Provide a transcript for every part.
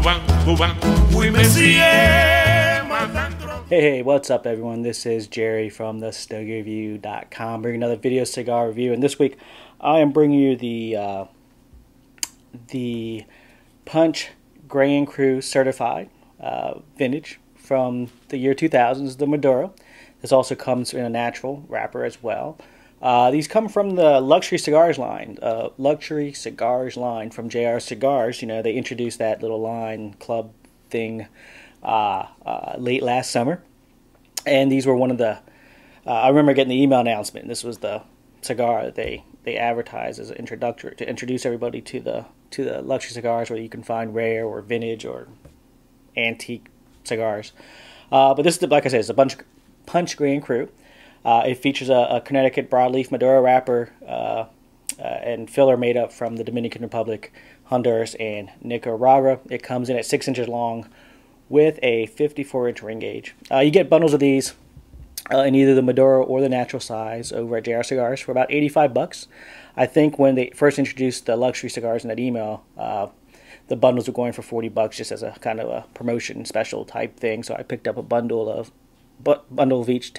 Hey, what's up everyone? This is Jerry from the StogieReview.com bringing another video cigar review, and this week I am bringing you the Punch Gran Cru certified vintage from the year 2000, the Maduro. This also comes in a natural wrapper as well. These come from the luxury cigars line from JR Cigars. You know, they introduced that little line club thing late last summer, and these were one of the I remember getting the email announcement. This was the cigar that they advertised as an introductory to introduce everybody to the luxury cigars, where you can find rare or vintage or antique cigars. But this is, like I said, it's a Punch Gran Cru. It features a Connecticut broadleaf Maduro wrapper and filler made up from the Dominican Republic, Honduras, and Nicaragua. It comes in at 6 inches long with a 54-inch ring gauge. You get bundles of these in either the Maduro or the natural size over at JR Cigars for about 85 bucks. I think when they first introduced the luxury cigars in that email, the bundles were going for 40 bucks just as a kind of a promotion special type thing. So I picked up a bundle of each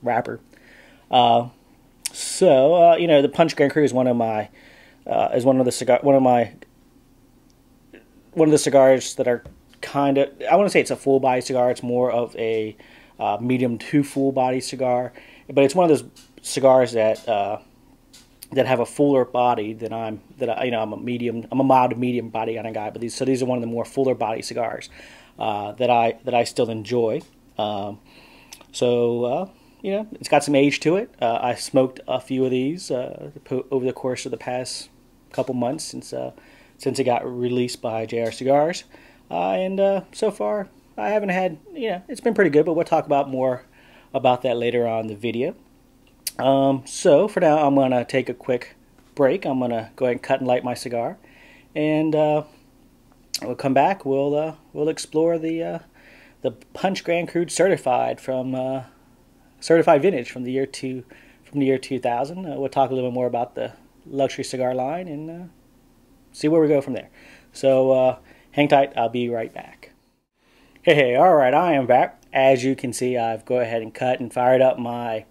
wrapper. You know, the Punch Gran Cru is one of the cigars that are kind of, I want to say it's a full body cigar. It's more of a medium to full body cigar, but it's one of those cigars that have a fuller body than I'm a mild to medium body kind of guy. But these are one of the more fuller body cigars that I still enjoy. You know, it's got some age to it. I smoked a few of these over the course of the past couple months since it got released by JR Cigars, and so far I haven't had, you know, it's been pretty good, but we'll talk about more about that later on in the video. So for now, I'm gonna take a quick break. I'm gonna go ahead and cut and light my cigar, and we'll come back. We'll explore the Punch Gran Cru certified vintage from the year 2000. We'll talk a little bit more about the luxury cigar line and see where we go from there. So hang tight. I'll be right back. Hey, all right, I am back. As you can see, I've go ahead and cut and fired up my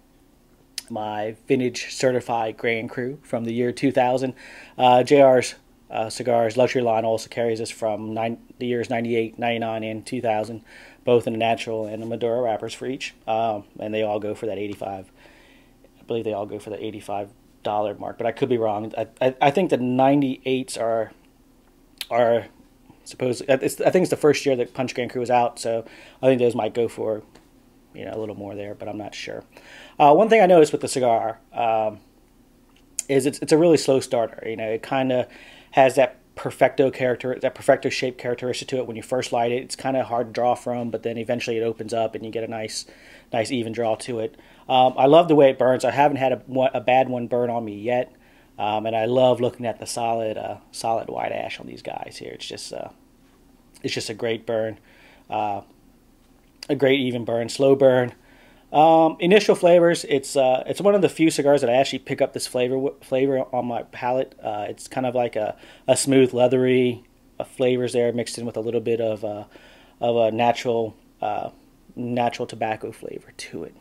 vintage certified Gran Cru from the year 2000. JR's Cigars luxury line also carries this from the years 98, 99, and 2000, both in the natural and the Maduro wrappers for each, and they all go for that 85. I believe they all go for the $85 mark, but I could be wrong. I think the 98s are supposed. I think it's the first year that Punch Gran Cru was out, so I think those might go for, you know, a little more there, but I'm not sure. One thing I noticed with the cigar is it's a really slow starter. You know, it kind of has that perfecto shaped characteristic to it. When you first light it, it's kind of hard to draw from, but then eventually it opens up and you get a nice even draw to it. I love the way it burns. I haven't had a bad one burn on me yet, and I love looking at the solid white ash on these guys here. It's just a great burn, a great even burn, slow burn. Initial flavors, it's one of the few cigars that I actually pick up this flavor on my palate. It's kind of like a smooth, leathery flavors there, mixed in with a little bit of a natural tobacco flavor to it.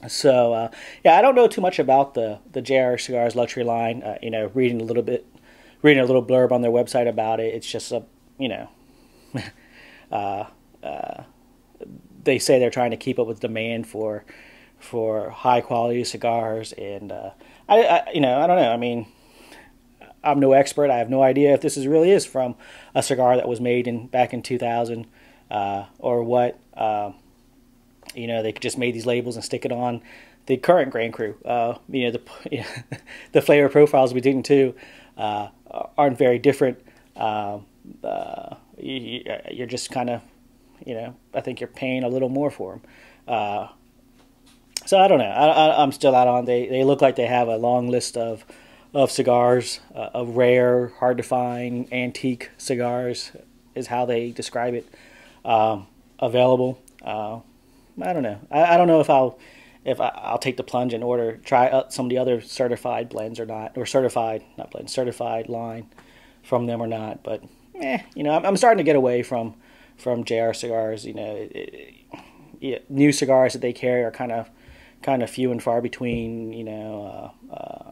So yeah, I don't know too much about the JR Cigars luxury line. You know, reading a little blurb on their website about it. It's just they say they're trying to keep up with demand for high quality cigars, and I don't know. I mean, I'm no expert. I have no idea if this really is from a cigar that was made back in 2000 or what. You know, they just made these labels and stick it on the current Gran Cru. You know, the flavor profiles between the two aren't very different. You're just kind of, you know, I think you're paying a little more for them. So I don't know. I'm still out on. They look like they have a long list of cigars, of rare, hard to find, antique cigars, is how they describe it, available. I don't know. I don't know if I'll take the plunge and try some of the other certified blends or not, or certified line from them or not. But I'm starting to get away from JR cigars. New cigars that they carry are kind of few and far between.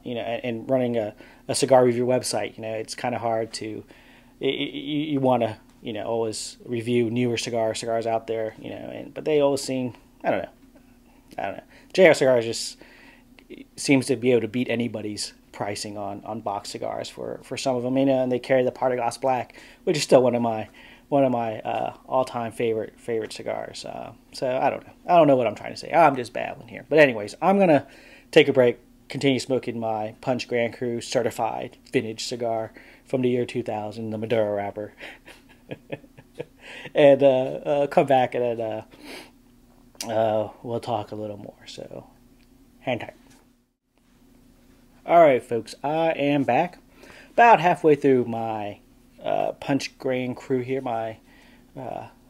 And running a cigar review website, it's kind of hard to. You want to always review newer cigars out there, but they always seem, I don't know. JR Cigars just seems to be able to beat anybody's pricing on box cigars for some of them, and they carry the Partagas Black, which is still one of my all-time favorite cigars. So I don't know what I'm trying to say. I'm just babbling here. But anyways, I'm gonna take a break, continue smoking my Punch Gran Cru certified vintage cigar from the year 2000, the Maduro wrapper. And come back and then we'll talk a little more. So hang tight. All right, folks, I am back. About halfway through my Punch Gran Cru here, my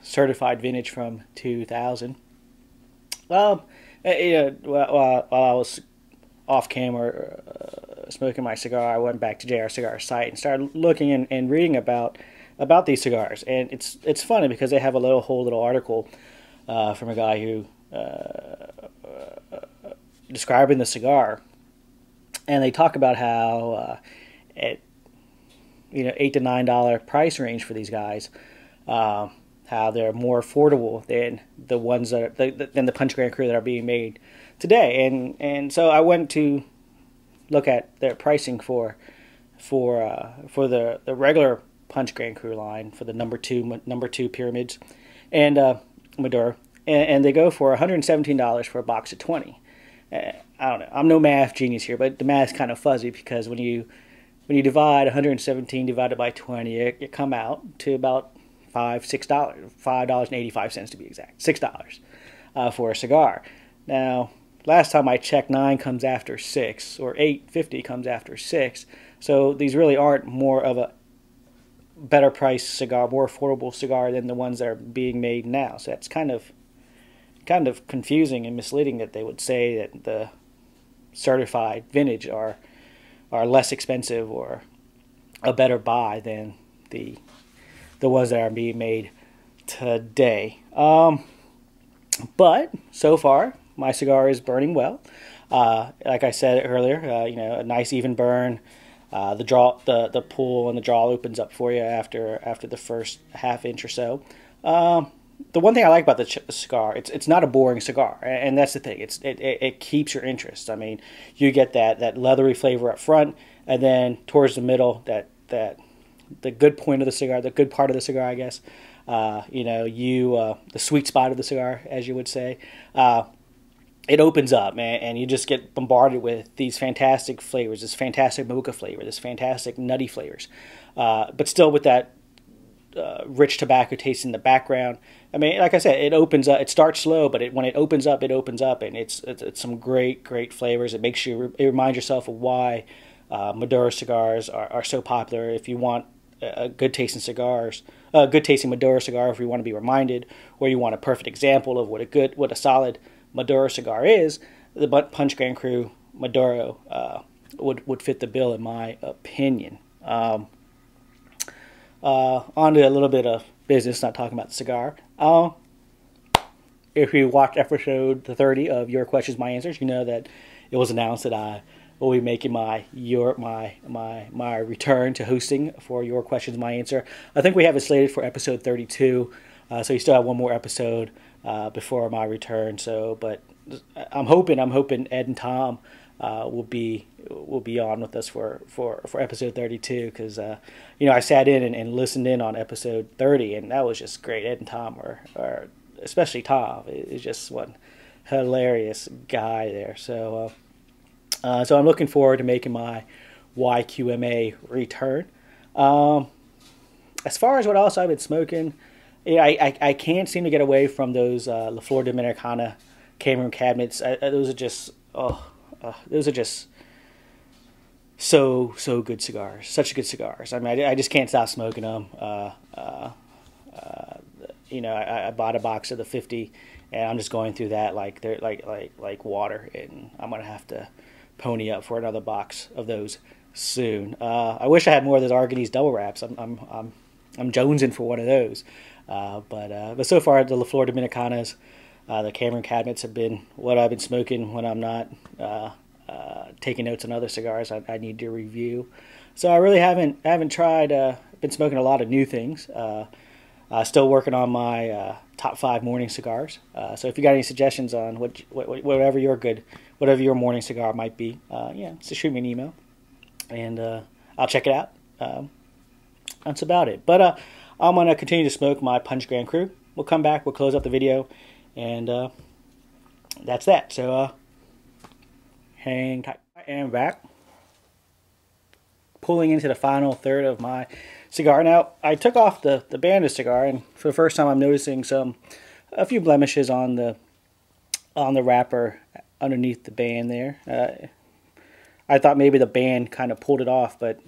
certified vintage from 2000. While I was off camera smoking my cigar, I went back to JR Cigar site and started looking and reading about these cigars, and it's funny because they have a whole little article from a guy who describing the cigar, and they talk about how at $8 to $9 price range for these guys, how they're more affordable than the ones than the Punch Gran Cru that are being made today, and so I went to look at their pricing for the regular Punch Gran Cru line, for the number two pyramids and Maduro, and they go for $117 for a box of 20. I don't know. I'm no math genius here, but the math's kind of fuzzy because when you divide 117 divided by 20, it come out to about $5.85 to be exact, $6 for a cigar. Now, last time I checked, 9 comes after 6, or 8.50 comes after 6. So these really aren't more of a better price cigar, more affordable cigar than the ones that are being made now. So that's kind of confusing and misleading that they would say that the certified vintage are less expensive or a better buy than the ones that are being made today. But so far, my cigar is burning well. Like I said earlier, a nice even burn. The pull and the draw opens up for you after the first half inch or so. The one thing I like about the cigar, it's not a boring cigar, and that's the thing. It keeps your interest. I mean, you get that leathery flavor up front, and then towards the middle, the good point of the cigar, the good part of the cigar, I guess. The sweet spot of the cigar, as you would say. It opens up, man, and you just get bombarded with these fantastic flavors, this fantastic mocha flavor, this fantastic nutty flavors, but still with that rich tobacco taste in the background. I mean, like I said, it opens up. It starts slow, but when it opens up, and it's some great flavors. It reminds yourself of why Maduro cigars are so popular. If you want a good tasting Maduro cigar, if you want to be reminded, or you want a perfect example of what a solid Maduro cigar is, the Punch Gran Cru Maduro would fit the bill, in my opinion. On to a little bit of business, not talking about the cigar. If you watched episode 30 of Your Questions, My Answers, you know that it was announced that I will be making my return to hosting for Your Questions, My Answer. I think we have it slated for episode 32, so you still have one more episode before my return. So, but I'm hoping Ed and Tom will be on with us for episode 32, because I sat in and listened in on episode 30, and that was just great. Ed and Tom are especially Tom is just one hilarious guy there. So I'm looking forward to making my YQMA return. As far as what else I've been smoking, I can't seem to get away from those La Flor Dominicana Cameron cabinets. Those are just so good cigars, such good cigars. I mean, I just can't stop smoking them. I bought a box of the 50, and I'm just going through that like they're like water, and I'm gonna have to pony up for another box of those soon. I wish I had more of those Arganese double wraps. I'm I'm jonesing for one of those. But so far the La Flor Dominicanas, the Cameron cabinets have been what I've been smoking when I'm not taking notes on other cigars I need to review. So I really haven't tried. Been smoking a lot of new things. Still working on my top 5 morning cigars. So if you got any suggestions on whatever your morning cigar might be, yeah, just shoot me an email, and I'll check it out. That's about it. But I'm gonna continue to smoke my Punch Gran Cru. We'll come back. We'll close up the video, and that's that. So hang tight. I am back, pulling into the final third of my cigar. Now, I took off the band of cigar, and for the first time I'm noticing a few blemishes on the wrapper underneath the band there. I thought maybe the band kind of pulled it off, but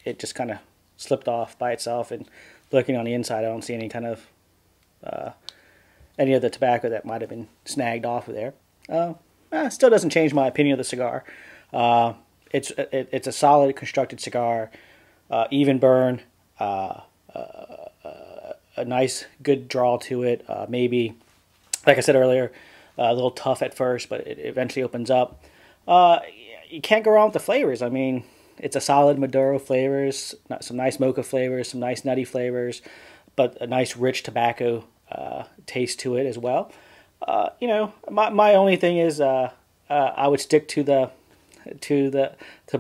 it just kind of slipped off by itself, and looking on the inside I don't see any kind of any of the tobacco that might have been snagged off of there. Still doesn't change my opinion of the cigar. It's a solid constructed cigar, even burn, a nice good draw to it. Maybe, like I said earlier, a little tough at first, but it eventually opens up. You can't go wrong with the flavors. I mean, it's a solid Maduro flavors, some nice mocha flavors, some nice nutty flavors, but a nice rich tobacco taste to it as well. You know, my only thing is I would stick to the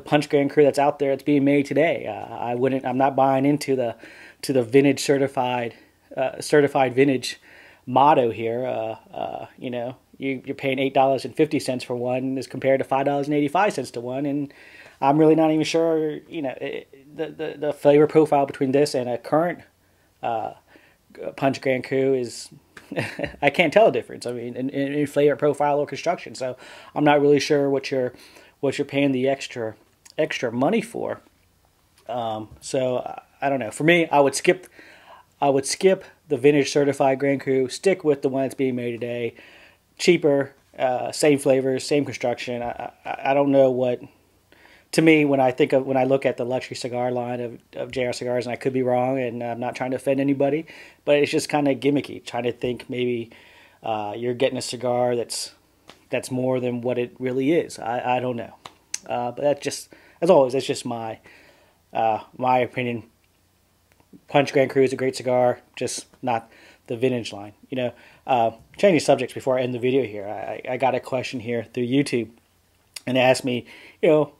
Punch Gran Cru that's out there. It's being made today. I'm not buying into the vintage certified vintage motto here. You know, you're paying $8.50 for one as compared to $5.85 to one, and I'm really not even sure. You know, the flavor profile between this and a current Punch Gran Cru is. I can't tell a difference. I mean, in flavor profile or construction. So I'm not really sure what you're paying the extra money for. So I don't know. For me, I would skip the vintage certified Gran Cru. Stick with the one that's being made today. Cheaper, same flavors, same construction. I don't know what. To me, when I look at the luxury cigar line of JR Cigars, and I could be wrong, and I'm not trying to offend anybody, but it's just kind of gimmicky. Trying to think maybe you're getting a cigar that's more than what it really is. I don't know, but that's just, as always, that's just my opinion. Punch Gran Cru is a great cigar, just not the vintage line. You know, changing subjects before I end the video here. I got a question here through YouTube, and they asked me, you know,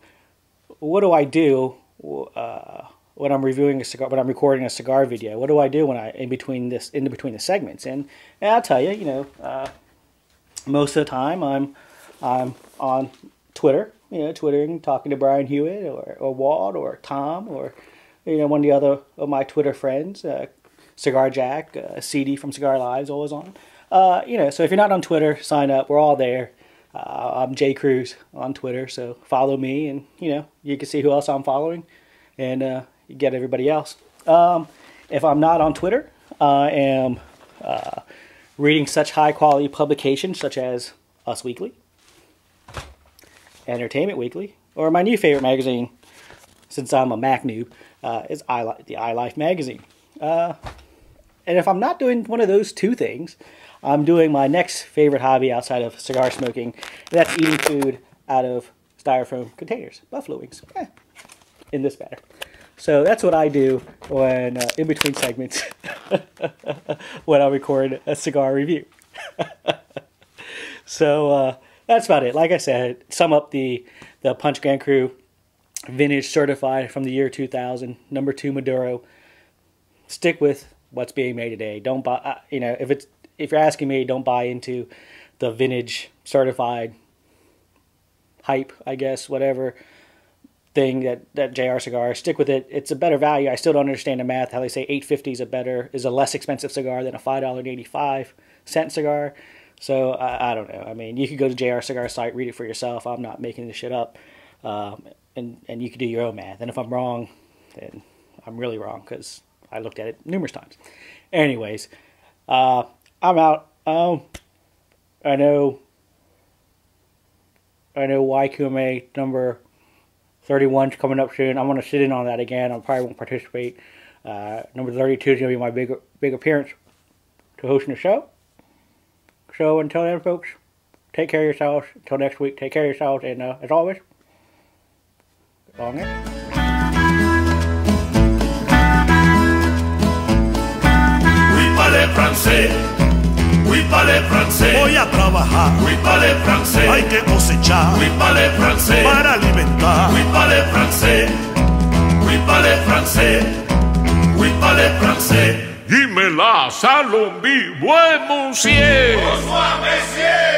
what do I do when I'm reviewing a cigar, when I'm recording a cigar video? What do I do when in between the segments? And I'll tell you, you know, most of the time I'm on Twitter, you know, twittering, talking to Brian Hewitt or Walt or Tom or, you know, one of the other of my Twitter friends, Cigar Jack, CD from Cigar Live's always on. You know, so if you're not on Twitter, sign up. We're all there. I'm J Cruz on Twitter, so follow me, and you know, you can see who else I'm following, and you get everybody else. If I'm not on Twitter, I am reading such high quality publications such as Us Weekly, Entertainment Weekly, or my new favorite magazine, since I'm a Mac noob, is the iLife magazine. And if I'm not doing one of those two things, I'm doing my next favorite hobby outside of cigar smoking, and that's eating food out of styrofoam containers, buffalo wings, in this manner. So that's what I do when in between segments when I record a cigar review. So that's about it. Like I said, sum up the Punch Gran Cru vintage certified from the year 2000, number 2 Maduro. Stick with what's being made today. Don't buy, you know, if you're asking me, don't buy into the vintage certified hype, I guess, whatever thing that JR Cigar. Stick with it. It's a better value. I still don't understand the math, how they say $8.50 is a less expensive cigar than a $5.85 cigar. So I don't know. I mean, you could go to JR Cigar site, read it for yourself. I'm not making this shit up. And you can do your own math. And if I'm wrong, then I'm really wrong, because I looked at it numerous times. Anyways, I'm out. I know YQMA number 31 coming up soon. I'm going to sit in on that again. I probably won't participate. Number 32 is going to be my big appearance to hosting the show. So until then, folks, take care of yourselves. Until next week, take care of yourselves. And as always, long it. Oui, parle français. Oui, parle français. Voy a trabajar. Oui, parle français. Hay que cosechar. Oui, parle français. Para alimentar. Oui, parle français. Oui, parle français. Oui, parle français. Dis-moi là, salon, oui, monsieur. Bonsoir, messieurs.